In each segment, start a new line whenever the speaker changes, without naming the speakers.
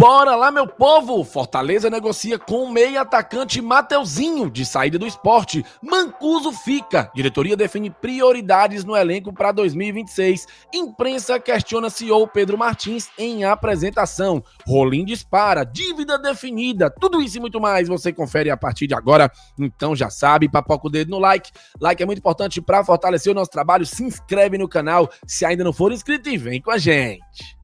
Bora lá, meu povo! Fortaleza negocia com o meia atacante Mateuzinho, de saída do Sport. Mancuso fica. Diretoria define prioridades no elenco para 2026. Imprensa questiona CEO Pedro Martins em apresentação. Rolim dispara. Dívida definida. Tudo isso e muito mais você confere a partir de agora. Então já sabe, papoca o dedo no like. Like é muito importante para fortalecer o nosso trabalho. Se inscreve no canal se ainda não for inscrito e vem com a gente.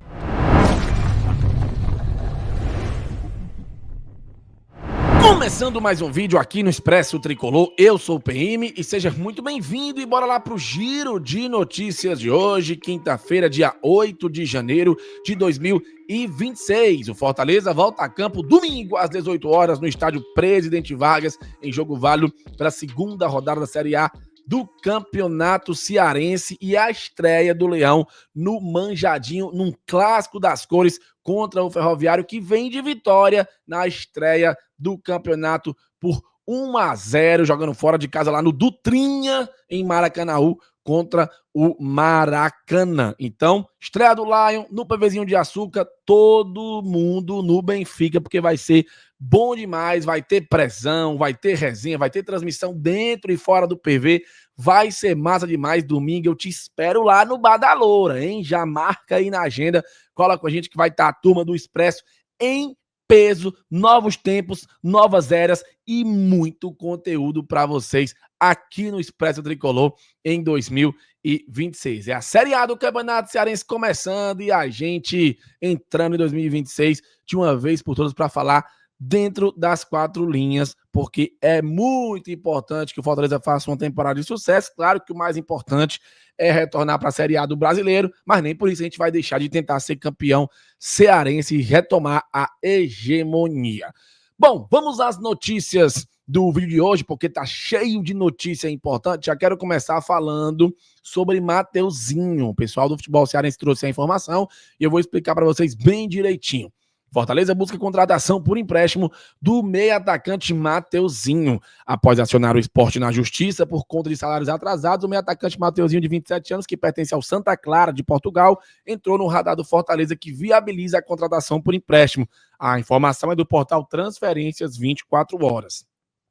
Começando mais um vídeo aqui no Expresso Tricolor, eu sou o PM e seja muito bem-vindo e bora lá pro giro de notícias de hoje, quinta-feira, dia 8 de janeiro de 2026. O Fortaleza volta a campo domingo às 18 horas no estádio Presidente Vargas, em jogo válido pela segunda rodada da Série A do Campeonato Cearense e a estreia do Leão no Manjadinho, num clássico das cores contra o Ferroviário, que vem de vitória na estreia do campeonato por 1-0, jogando fora de casa lá no Dutrinha, em Maracanaú, contra o Maracanã. Então, estreia do Lion no PVzinho de Açúcar, todo mundo no Benfica, porque vai ser bom demais, vai ter pressão, vai ter resenha, vai ter transmissão dentro e fora do PV, vai ser massa demais. Domingo eu te espero lá no Bar da Loura, hein? Já marca aí na agenda, cola com a gente que vai estar a turma do Expresso em peso, novos tempos, novas eras e muito conteúdo para vocês aqui no Expresso Tricolor em 2026. É a Série A do Campeonato Cearense começando e a gente entrando em 2026 de uma vez por todas para falar dentro das quatro linhas, porque é muito importante que o Fortaleza faça uma temporada de sucesso. Claro que o mais importante é retornar para a Série A do Brasileiro, mas nem por isso a gente vai deixar de tentar ser campeão cearense e retomar a hegemonia. Bom, vamos às notícias do vídeo de hoje, porque tá cheio de notícia importante. Já quero começar falando sobre Mateuzinho. O pessoal do futebol cearense trouxe a informação e eu vou explicar para vocês bem direitinho. Fortaleza busca contratação por empréstimo do meia-atacante Mateuzinho. Após acionar o Sport na justiça por conta de salários atrasados, o meia-atacante Mateuzinho, de 27 anos, que pertence ao Santa Clara de Portugal, entrou no radar do Fortaleza, que viabiliza a contratação por empréstimo. A informação é do portal Transferências 24 Horas.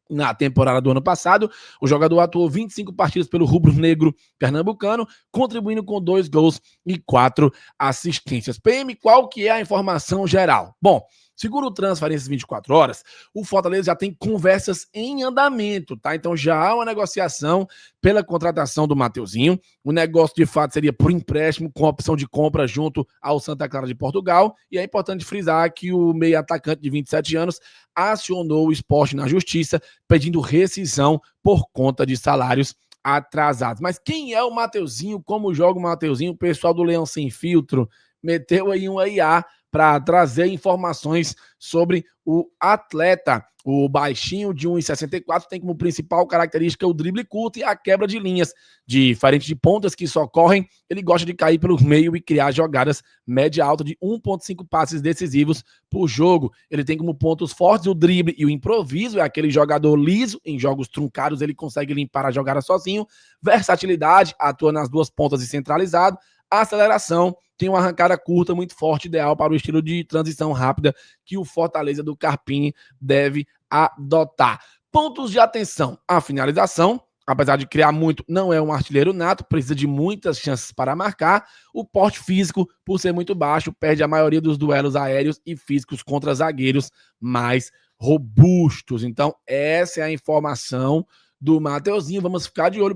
Na temporada do ano passado, o jogador atuou 25 partidas pelo rubro-negro pernambucano, contribuindo com 2 gols e 4 assistências. PM, qual que é a informação geral? Bom, segundo o Transferências 24 Horas, o Fortaleza já tem conversas em andamento, tá? Então já há uma negociação pela contratação do Mateuzinho. O negócio, de fato, seria por empréstimo com opção de compra junto ao Santa Clara de Portugal. E é importante frisar que o meio-atacante de 27 anos acionou o Sport na justiça, pedindo rescisão por conta de salários atrasados. Mas quem é o Mateuzinho? Como joga o Mateuzinho? O pessoal do Leão Sem Filtro meteu aí um IA para trazer informações sobre o atleta. O baixinho de 1,64 tem como principal característica o drible curto e a quebra de linhas. Diferente de pontas que só correm, ele gosta de cair pelo meio e criar jogadas média-alta de 1,5 passes decisivos por jogo. Ele tem como pontos fortes o drible e o improviso, é aquele jogador liso, em jogos truncados ele consegue limpar a jogada sozinho. Versatilidade, atua nas duas pontas e centralizado. Aceleração, tem uma arrancada curta muito forte, ideal para o estilo de transição rápida que o Fortaleza do Carpini deve adotar. Pontos de atenção: a finalização, apesar de criar muito, não é um artilheiro nato, precisa de muitas chances para marcar. O porte físico, por ser muito baixo, perde a maioria dos duelos aéreos e físicos contra zagueiros mais robustos. Então, essa é a informação do Mateuzinho. Vamos ficar de olho,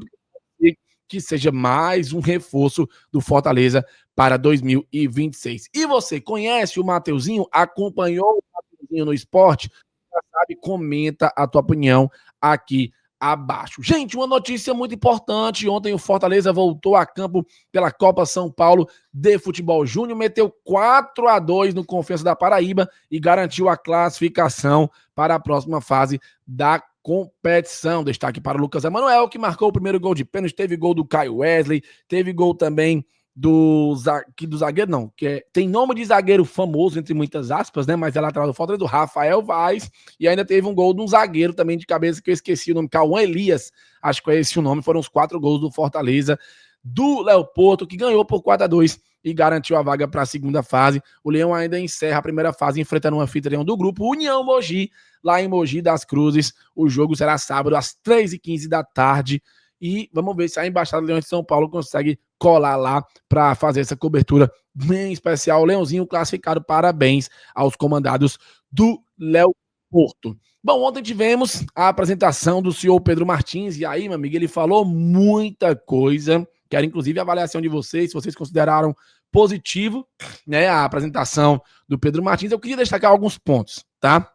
que seja mais um reforço do Fortaleza para 2026. E você conhece o Mateuzinho? Acompanhou o Mateuzinho no esporte? Já sabe, comenta a tua opinião aqui abaixo. Gente, uma notícia muito importante: ontem o Fortaleza voltou a campo pela Copa São Paulo de Futebol Júnior, meteu 4-2 no Confiança da Paraíba e garantiu a classificação para a próxima fase da competição. Destaque para o Lucas Emanuel, que marcou o primeiro gol de pênalti. Teve gol do Caio Wesley, teve gol também do zagueiro, não, tem nome de zagueiro famoso, entre muitas aspas, né, mas é lateral do Fortaleza, do Rafael Vaz, e ainda teve um gol de um zagueiro também de cabeça, que eu esqueci o nome, Cauã Elias, acho que é esse o nome. Foram os 4 gols do Fortaleza, do Léo Porto, que ganhou por 4-2 e garantiu a vaga para a segunda fase. O Leão ainda encerra a primeira fase enfrentando o anfitrião do grupo, União Mogi, lá em Mogi das Cruzes. O jogo será sábado às 3h15 da tarde. E vamos ver se a Embaixada Leões de São Paulo consegue colar lá para fazer essa cobertura bem especial. Leãozinho classificado, parabéns aos comandados do Léo Porto. Bom, ontem tivemos a apresentação do senhor Pedro Martins, e aí, meu amigo, ele falou muita coisa. Quero, inclusive, a avaliação de vocês, se vocês consideraram positivo, né, a apresentação do Pedro Martins. Eu queria destacar alguns pontos, tá?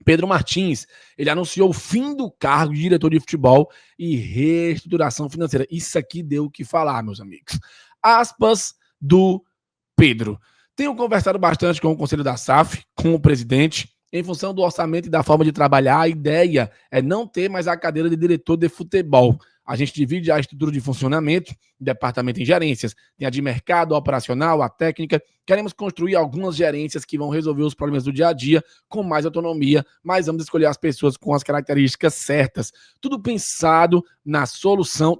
Pedro Martins, ele anunciou o fim do cargo de diretor de futebol e reestruturação financeira. Isso aqui deu o que falar, meus amigos. Aspas do Pedro. Tenho conversado bastante com o Conselho da SAF, com o presidente, em função do orçamento e da forma de trabalhar. A ideia é não ter mais a cadeira de diretor de futebol. A gente divide a estrutura de funcionamento, departamento em gerências, tem a de mercado, a operacional, a técnica. Queremos construir algumas gerências que vão resolver os problemas do dia a dia com mais autonomia, mas vamos escolher as pessoas com as características certas. Tudo pensando, na solução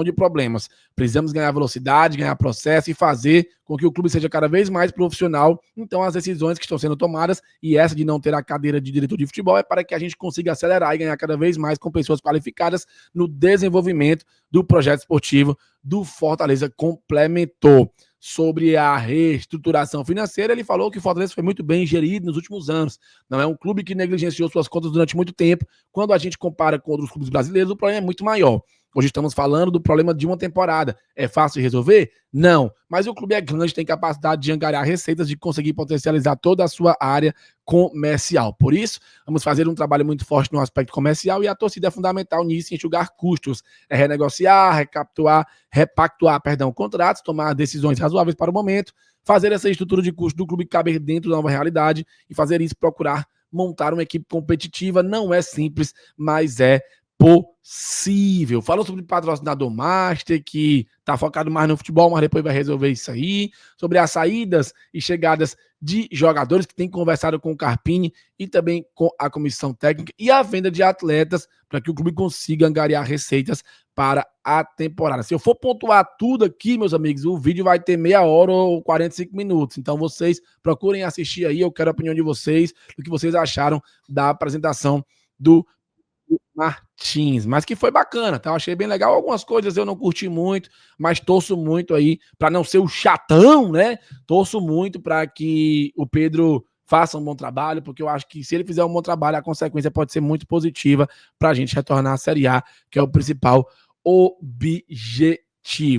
de problemas. Precisamos ganhar velocidade, ganhar processo e fazer com que o clube seja cada vez mais profissional. Então, as decisões que estão sendo tomadas, e essa de não ter a cadeira de diretor de futebol, é para que a gente consiga acelerar e ganhar cada vez mais com pessoas qualificadas no desenvolvimento do projeto esportivo do Fortaleza. Complementou. Sobre a reestruturação financeira, ele falou que o Fortaleza foi muito bem gerido nos últimos anos. Não é um clube que negligenciou suas contas durante muito tempo. Quando a gente compara com outros clubes brasileiros, o problema é muito maior. Hoje estamos falando do problema de uma temporada. É fácil de resolver? Não. Mas o clube é grande, tem capacidade de angariar receitas, de conseguir potencializar toda a sua área comercial. Por isso, vamos fazer um trabalho muito forte no aspecto comercial, e a torcida é fundamental nisso, enxugar custos, renegociar, repactuar contratos, tomar decisões razoáveis para o momento, fazer essa estrutura de custo do clube caber dentro da nova realidade e fazer isso, procurar montar uma equipe competitiva. Não é simples, mas é possível. Falou sobre o patrocinador Master, que tá focado mais no futebol, mas depois vai resolver isso aí. Sobre as saídas e chegadas de jogadores, que tem conversado com o Carpini e também com a comissão técnica, e a venda de atletas para que o clube consiga angariar receitas para a temporada. Se eu for pontuar tudo aqui, meus amigos, o vídeo vai ter meia hora ou 45 minutos. Então vocês procurem assistir aí, eu quero a opinião de vocês, do que vocês acharam da apresentação do Martins, mas que foi bacana, tá? Eu achei bem legal. Algumas coisas eu não curti muito, mas torço muito aí para não ser o chatão, né? Torço muito para que o Pedro faça um bom trabalho, porque eu acho que se ele fizer um bom trabalho, a consequência pode ser muito positiva para a gente retornar à Série A, que é o principal objetivo.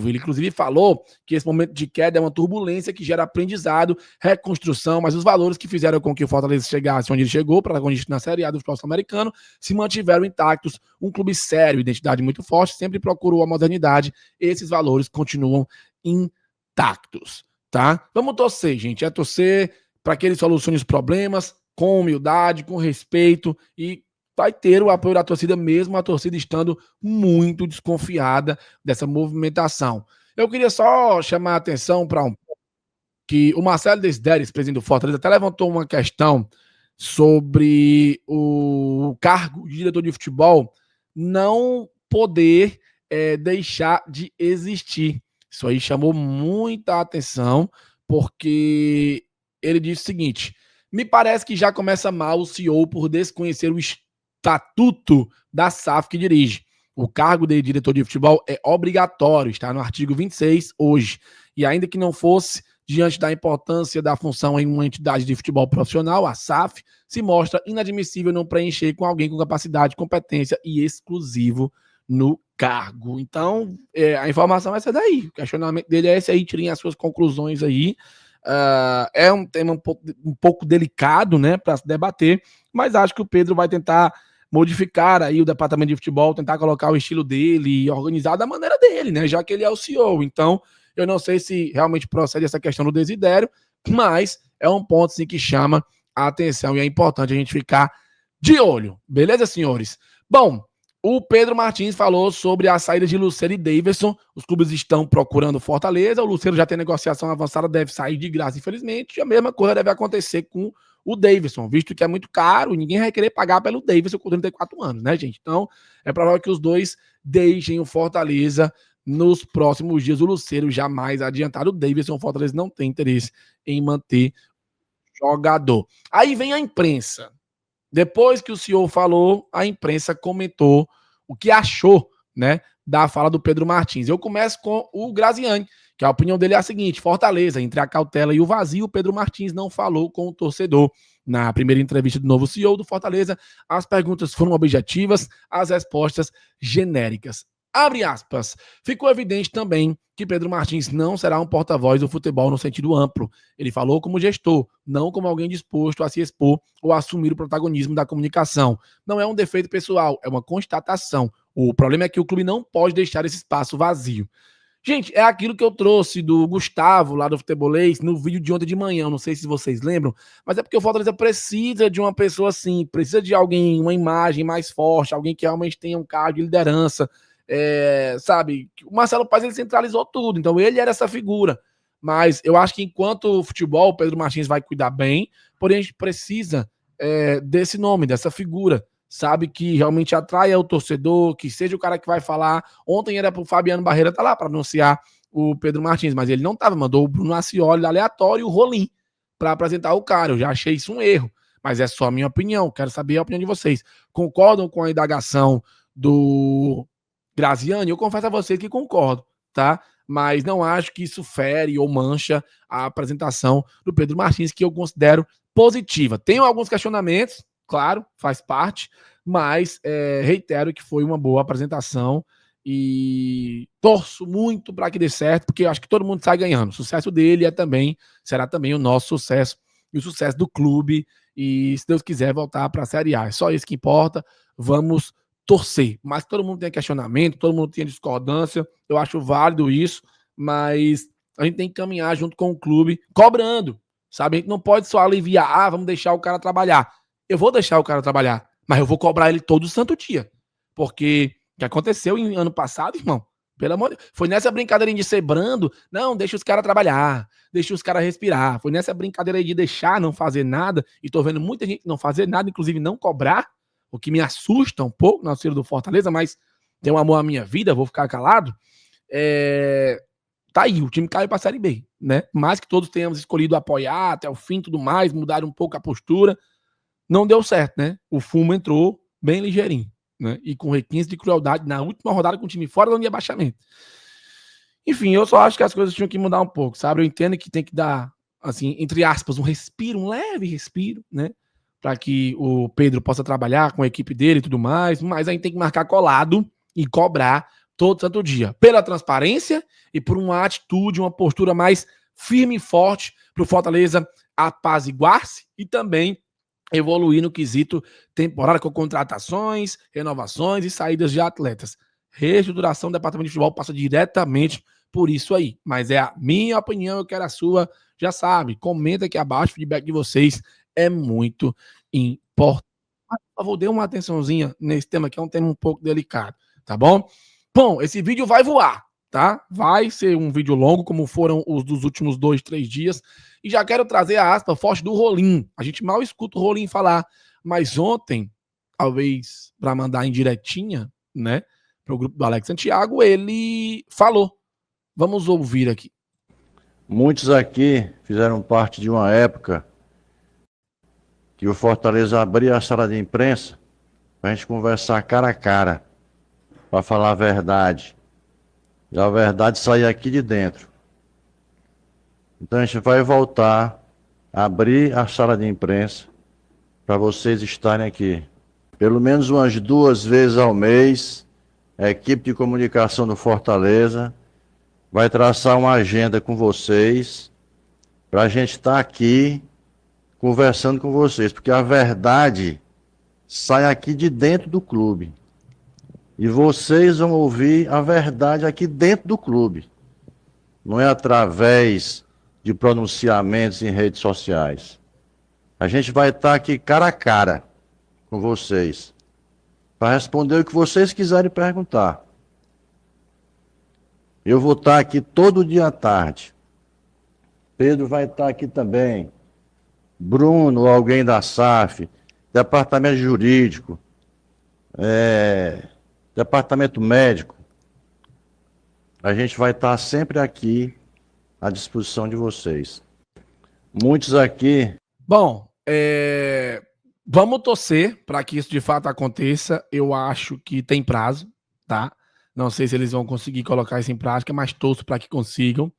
Ele, inclusive, falou que esse momento de queda é uma turbulência que gera aprendizado, reconstrução, mas os valores que fizeram com que o Fortaleza chegasse onde ele chegou, protagonista na Série A do futebol sul-americano, se mantiveram intactos. Um clube sério, identidade muito forte, sempre procurou a modernidade. Esses valores continuam intactos, tá? Vamos torcer, gente. É torcer para que ele solucione os problemas com humildade, com respeito, e vai ter o apoio da torcida, mesmo a torcida estando muito desconfiada dessa movimentação. Eu queria só chamar a atenção para que o Marcelo Desideres, presidente do Fortaleza, até levantou uma questão sobre o cargo de diretor de futebol não poder deixar de existir. Isso aí chamou muita atenção, porque ele disse o seguinte: me parece que já começa mal o CEO por desconhecer o estatuto da SAF que dirige. O cargo de diretor de futebol é obrigatório, está no artigo 26 hoje. E ainda que não fosse, diante da importância da função em uma entidade de futebol profissional, a SAF, se mostra inadmissível não preencher com alguém com capacidade, competência e exclusivo no cargo. Então, a informação é essa daí. O questionamento dele é esse aí, tirem as suas conclusões aí. É um tema um pouco delicado, né, para se debater, mas acho que o Pedro vai tentar modificar aí o departamento de futebol, tentar colocar o estilo dele e organizar da maneira dele, né, já que ele é o CEO. Então, eu não sei se realmente procede essa questão do Desidério, mas é um ponto, sim, que chama a atenção e é importante a gente ficar de olho. Beleza, senhores? Bom, o Pedro Martins falou sobre a saída de Lucero e Daverson. Os clubes estão procurando Fortaleza. O Lucero já tem negociação avançada, deve sair de graça, infelizmente. E a mesma coisa deve acontecer com o Daverson, visto que é muito caro, ninguém vai querer pagar pelo Daverson com 34 anos, né, gente? Então, é provável que os dois deixem o Fortaleza nos próximos dias o Lucero já mais adiantado. O Davidson, o Fortaleza não tem interesse em manter jogador. Aí vem a imprensa. Depois que o senhor falou, a imprensa comentou o que achou, né, da fala do Pedro Martins. Eu começo com o Graziani, que a opinião dele é a seguinte: Fortaleza, entre a cautela e o vazio, o Pedro Martins não falou com o torcedor. Na primeira entrevista do novo CEO do Fortaleza, as perguntas foram objetivas, as respostas genéricas. Abre aspas. Ficou evidente também que Pedro Martins não será um porta-voz do futebol no sentido amplo. Ele falou como gestor, não como alguém disposto a se expor ou a assumir o protagonismo da comunicação. Não é um defeito pessoal, é uma constatação. O problema é que o clube não pode deixar esse espaço vazio. Gente, é aquilo que eu trouxe do Gustavo, lá do Futebolês, no vídeo de ontem de manhã. Não sei se vocês lembram, mas é porque o Fortaleza precisa de uma pessoa assim, precisa de alguém, uma imagem mais forte, alguém que realmente tenha um cargo de liderança. Sabe, o Marcelo Paes ele centralizou tudo, então ele era essa figura. Mas eu acho que enquanto o futebol, o Pedro Martins vai cuidar bem, porém a gente precisa desse nome, dessa figura, sabe, que realmente atraia o torcedor, que seja o cara que vai falar. Ontem era pro Fabiano Barreira tá lá para anunciar o Pedro Martins, mas ele não tava, mandou o Bruno Ascioli aleatório e o Rolim para apresentar o cara. Eu já achei isso um erro, mas é só a minha opinião, quero saber a opinião de vocês. Concordam com a indagação do Graziani? Eu confesso a vocês que concordo, tá? Mas não acho que isso fere ou mancha a apresentação do Pedro Martins, que eu considero positiva. Tenho alguns questionamentos, claro, faz parte, mas reitero que foi uma boa apresentação e torço muito para que dê certo, porque eu acho que todo mundo sai ganhando. O sucesso dele será também o nosso sucesso e o sucesso do clube, e se Deus quiser voltar para a Série A. É só isso que importa. Vamos torcer. Mas todo mundo tem questionamento, todo mundo tem discordância. Eu acho válido isso, mas a gente tem que caminhar junto com o clube, cobrando, sabe? A gente não pode só aliviar, vamos deixar o cara trabalhar. Eu vou deixar o cara trabalhar, mas eu vou cobrar ele todo santo dia. Porque o que aconteceu em ano passado, irmão, pelo amor de Deus, foi nessa brincadeira de ser brando, não, deixa os caras trabalhar, deixa os caras respirar. Foi nessa brincadeira de deixar, não fazer nada, e tô vendo muita gente não fazer nada, inclusive não cobrar, o que me assusta um pouco na torcida do Fortaleza, mas tem um amor à minha vida, vou ficar calado. Tá aí, o time caiu pra Série B, né? Mais que todos tenhamos escolhido apoiar até o fim e tudo mais, mudar um pouco a postura, não deu certo, né? O fumo entrou bem ligeirinho, né? E com requintes de crueldade na última rodada com o time fora da linha de abaixamento. Enfim, eu só acho que as coisas tinham que mudar um pouco, sabe? Eu entendo que tem que dar, assim, entre aspas, um respiro, um leve respiro, né? Para que o Pedro possa trabalhar com a equipe dele e tudo mais, mas a gente tem que marcar colado e cobrar todo santo dia, pela transparência e por uma atitude, uma postura mais firme e forte para o Fortaleza apaziguar-se e também evoluir no quesito temporário com contratações, renovações e saídas de atletas. Reestruturação do departamento de futebol passa diretamente por isso aí, mas é a minha opinião, eu quero a sua, já sabe, comenta aqui abaixo, o feedback de vocês é muito importante. Por favor, dê uma atençãozinha nesse tema que é um tema um pouco delicado, tá bom? Bom, esse vídeo vai voar, tá? Vai ser um vídeo longo, como foram os dos últimos 2, 3 dias. E já quero trazer a aspa forte do Rolim. A gente mal escuta o Rolim falar, mas ontem, talvez para mandar indiretinha, né, para o grupo do Alex Santiago, ele falou. Vamos ouvir aqui.
Muitos aqui fizeram parte de uma época que o Fortaleza abria a sala de imprensa para a gente conversar cara a cara, para falar a verdade. E a verdade sair aqui de dentro. Então a gente vai voltar a abrir a sala de imprensa para vocês estarem aqui. Pelo menos umas 2 vezes ao mês, a equipe de comunicação do Fortaleza vai traçar uma agenda com vocês para a gente estar aqui conversando com vocês, porque a verdade sai aqui de dentro do clube. E vocês vão ouvir a verdade aqui dentro do clube. Não é através de pronunciamentos em redes sociais. A gente vai estar aqui cara a cara com vocês, para responder o que vocês quiserem perguntar. Eu vou estar aqui todo dia à tarde. Pedro vai estar aqui também. Bruno, alguém da SAF, departamento jurídico, departamento médico. a gente vai estar sempre aqui à disposição de vocês. Muitos aqui...
Bom, vamos torcer para que isso de fato aconteça. Eu acho que tem prazo, tá? Não sei se eles vão conseguir colocar isso em prática, mas torço para que consigam.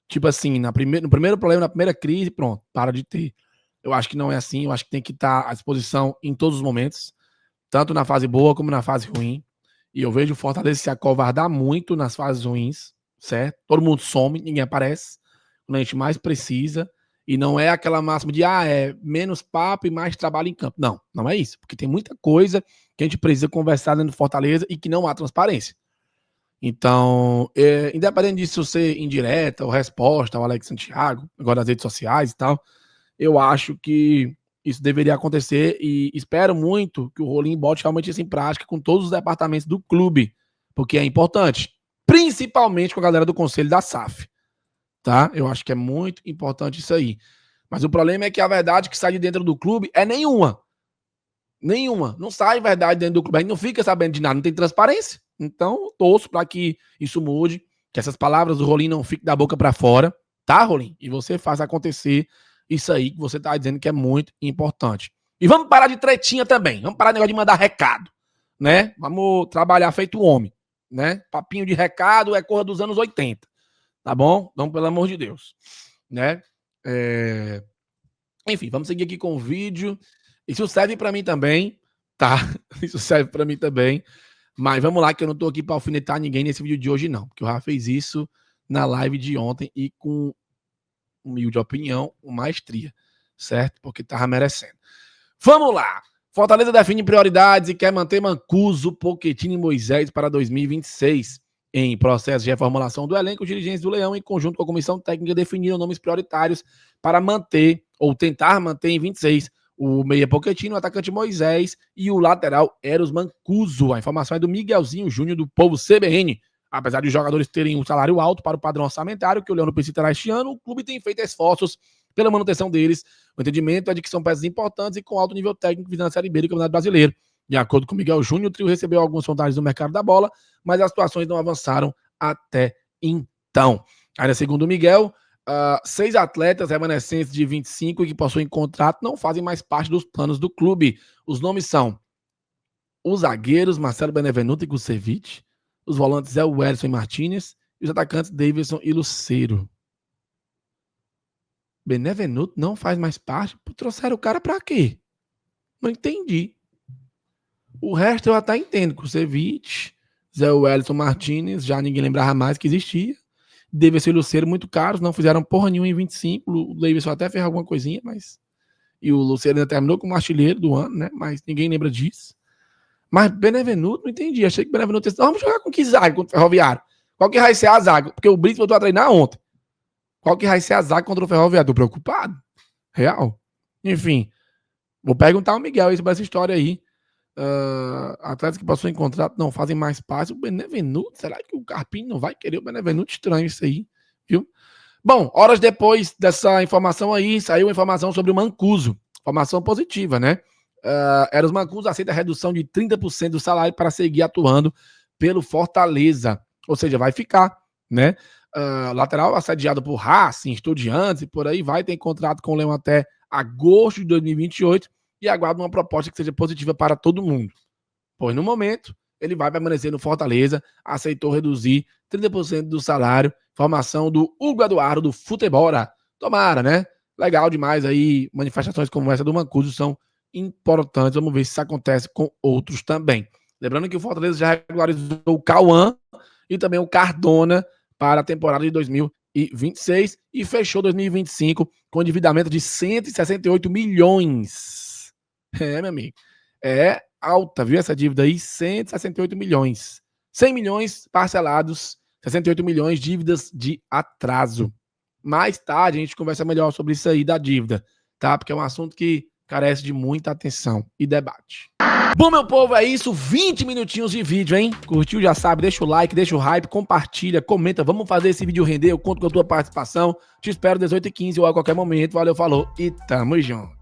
Tipo assim, no primeiro problema, na primeira crise, pronto, para de ter. Eu acho que não é assim. Eu acho que tem que estar à disposição em todos os momentos, tanto na fase boa como na fase ruim. E eu vejo o Fortaleza se acovardar muito nas fases ruins, certo? Todo mundo some, ninguém aparece quando a gente mais precisa. E não é aquela máxima de é menos papo e mais trabalho em campo. Não, não é isso. Porque tem muita coisa que a gente precisa conversar dentro do Fortaleza e que não há transparência. Então, independente disso ser indireta ou resposta ao Alex Santiago, agora nas redes sociais e tal, eu acho que isso deveria acontecer e espero muito que o Rolim bote realmente isso em prática com todos os departamentos do clube, porque é importante, principalmente com a galera do conselho da SAF, tá? Eu acho que é muito importante isso aí. Mas o problema é que a verdade que sai de dentro do clube é nenhuma. Nenhuma. Não sai verdade dentro do clube, a gente não fica sabendo de nada, não tem transparência. Então, torço para que isso mude, que essas palavras do Rolim não fiquem da boca para fora, tá, Rolim? E você faça acontecer isso aí que você tá dizendo que é muito importante. E vamos parar de tretinha também. Vamos parar de negócio de mandar recado, né? Vamos trabalhar feito homem, né? Papinho de recado é coisa dos anos 80, tá bom? Então, pelo amor de Deus, né? Enfim, vamos seguir aqui com o vídeo. Isso serve para mim também, tá? Isso serve para mim também. Mas vamos lá, que eu não tô aqui para alfinetar ninguém nesse vídeo de hoje, não. Porque o Rafa fez isso na live de ontem e com humilde opinião, com maestria, certo? Porque tava merecendo. Vamos lá! Fortaleza define prioridades e quer manter Mancuso, Pochettino e Moisés para 2026. Em processo de reformulação do elenco, os dirigentes do Leão, em conjunto com a comissão técnica, definiram nomes prioritários para manter, ou tentar manter em 26, o meia Pochettino, o atacante Moisés e o lateral Eros Mancuso. A informação é do Miguelzinho Júnior, do Povo CBN. Apesar de os jogadores terem um salário alto para o padrão orçamentário que o Leão precisa este ano, o clube tem feito esforços pela manutenção deles. O entendimento é de que são peças importantes e com alto nível técnico visando a Série B do Campeonato Brasileiro. De acordo com Miguel Júnior, o trio recebeu algumas vantagens no mercado da bola, mas as situações não avançaram até então. Ainda segundo o Miguel, 6 atletas remanescentes de 25 e que possuem contrato não fazem mais parte dos planos do clube. Os nomes são os zagueiros Marcelo Benevenuto e Kusevich, os volantes Zé Wellison e Martínez e os atacantes Davidson e Lucero. Benevenuto não faz mais parte? Trouxeram o cara pra quê? Não entendi. O resto eu até entendo. Kusevich, Zé Wellison, Martínez, já ninguém lembrava mais que existia. Davidson e Lucero muito caros, não fizeram porra nenhuma em 25. O Davidson até fez alguma coisinha, mas... E o Lucero ainda terminou como artilheiro do ano, né? Mas ninguém lembra disso. Mas Benevenuto, não entendi. Achei que Benevenuto... Vamos jogar com que zaga contra o Ferroviário? Qual que vai ser a zaga? Porque o Brito voltou a treinar ontem. Qual que vai ser a zaga contra o Ferroviário? Tô preocupado. Real. Enfim. Vou perguntar ao Miguel aí sobre essa história aí. Atletas que passou em contrato não fazem mais parte. O Benevenuto, será que o Carpini não vai querer o Benevenuto? Estranho isso aí, viu? Bom, horas depois dessa informação aí, saiu a informação sobre o Mancuso. Informação positiva, né? Eros Mancuso aceita a redução de 30% do salário para seguir atuando pelo Fortaleza. Ou seja, vai ficar, né? Lateral assediado por Racing, Estudiantes e por aí vai. Tem contrato com o Leão até agosto de 2028 e aguarda uma proposta que seja positiva para todo mundo. Pois no momento, ele vai permanecer no Fortaleza, aceitou reduzir 30% do salário. Formação do Hugo Eduardo do Futebora. Tomara, né? Legal demais aí. Manifestações como essa do Mancuso são importantes. Vamos ver se isso acontece com outros também. Lembrando que o Fortaleza já regularizou o Cauã e também o Cardona para a temporada de 2026 e fechou 2025 com endividamento de 168 milhões. Meu amigo. É alta, viu? Essa dívida aí, 168 milhões. 100 milhões parcelados, 68 milhões dívidas de atraso. Mais tarde a gente conversa melhor sobre isso aí da dívida, tá? Porque é um assunto que carece de muita atenção e debate. Bom, meu povo, é isso. 20 minutinhos de vídeo, hein? Curtiu, já sabe, deixa o like, deixa o hype, compartilha, comenta. Vamos fazer esse vídeo render. Eu conto com a tua participação. Te espero 18h15 ou a qualquer momento. Valeu, falou e tamo junto.